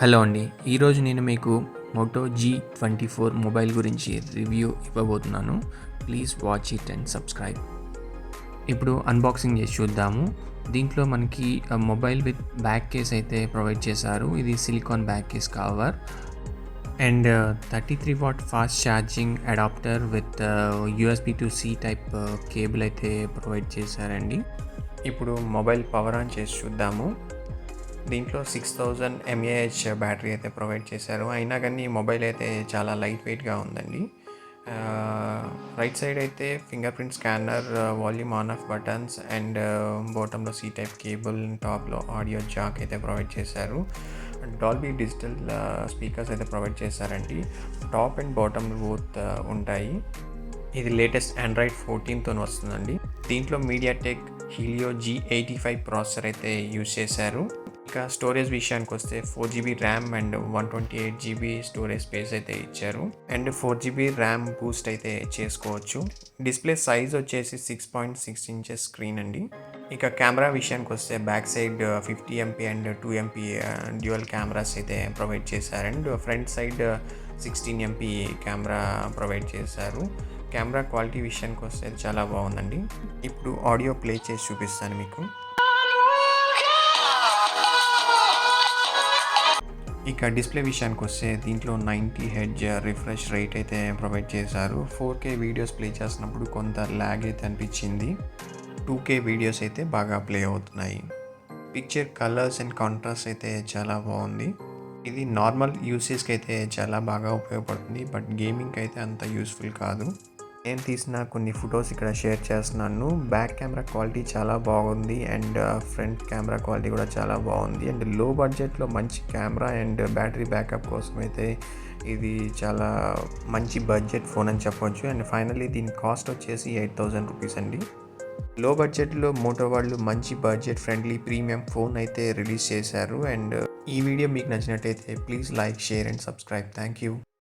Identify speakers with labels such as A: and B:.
A: Hello అండి. ఈరోజు నేను మీకు మోటో G24 మొబైల్ గురించి రివ్యూ ఇవ్వబోతున్నాను. Please watch it and subscribe. ఇప్పుడు అన్బాక్సింగ్ చేసి చూద్దాము. దీంట్లో మనకి మొబైల్ విత్ బ్యాక్ కేస్ అయితే ప్రొవైడ్ చేశారు. ఇది silicon back case cover and 33 watt fast charging adapter with USB to C type cable అయితే ప్రొవైడ్ చేశారండి. ఇప్పుడు మొబైల్ పవర్ ఆన్ చేసి చూద్దాము. దీంట్లో 6000 mAh బ్యాటరీ అయితే ప్రొవైడ్ చేశారు. అయినా కానీ మొబైల్ అయితే చాలా లైట్ వెయిట్గా ఉందండి. రైట్ సైడ్ అయితే finger print scanner, volume on off buttons and బాటంలో C టైప్ కేబుల్, టాప్లో ఆడియో జాక్ అయితే ప్రొవైడ్ చేశారు. డాల్బీ డిజిటల్ స్పీకర్స్ అయితే ప్రొవైడ్ చేశారండి. టాప్ అండ్ బాటమ్ బోత్ ఉంటాయి. ఇది లేటెస్ట్ ఆండ్రాయిడ్ 14తో వస్తుందండి. దీంట్లో మీడియాటెక్ హీలియో G85 ప్రాసెసర్ అయితే యూజ్ చేశారు. ఇంకా స్టోరేజ్ విషయానికి వస్తే 4GB RAM and 128GB storage space అయితే ఇచ్చారు. అండ్ 4GB ర్యామ్ బూస్ట్ అయితే చేసుకోవచ్చు. డిస్ప్లే సైజ్ వచ్చేసి 6.6 ఇంచెస్ స్క్రీన్ అండి. ఇక కెమెరా విషయానికి వస్తే back side 50MP and 2MP dual cameras అయితే ప్రొవైడ్ చేశారు. And front side 16MP camera provide చేశారు. కెమెరా క్వాలిటీ విషయానికి వస్తే చాలా బాగుందండి. ఇప్పుడు ఆడియో ప్లే చేసి చూపిస్తాను మీకు. ఇక డిస్ప్లే విషయానికి వస్తే దీంట్లో 90Hz రిఫ్రెష్ రేట్ అయితే ప్రొవైడ్ చేశారు. 4K వీడియోస్ ప్లే చేసినప్పుడు కొంత ల్యాగ్ అయితే అనిపించింది. 2K వీడియోస్ అయితే బాగా ప్లే అవుతున్నాయి. పిక్చర్ కలర్స్ అండ్ కాంట్రాస్ట్ అయితే చాలా బాగుంది. ఇది నార్మల్ యూసేజ్కి అయితే చాలా బాగా ఉపయోగపడుతుంది, బట్ గేమింగ్కి అయితే అంత యూస్ఫుల్ కాదు. నేను తీసిన కొన్ని ఫొటోస్ ఇక్కడ షేర్ చేస్తున్నాను. బ్యాక్ కెమెరా క్వాలిటీ చాలా బాగుంది అండ్ ఫ్రంట్ కెమెరా క్వాలిటీ కూడా చాలా బాగుంది. అండ్ లో బడ్జెట్లో మంచి కెమెరా అండ్ బ్యాటరీ బ్యాకప్ కోసం అయితే ఇది చాలా మంచి బడ్జెట్ ఫోన్ అని చెప్పొచ్చు. అండ్ ఫైనల్లీ దీని కాస్ట్ వచ్చేసి 8000 రూపీస్ అండి. లో బడ్జెట్లో మోటో వాళ్ళు మంచి బడ్జెట్ ఫ్రెండ్లీ ప్రీమియం ఫోన్ అయితే రిలీజ్ చేశారు. అండ్ ఈ వీడియో మీకు నచ్చినట్టయితే please like, share and subscribe. Thank you.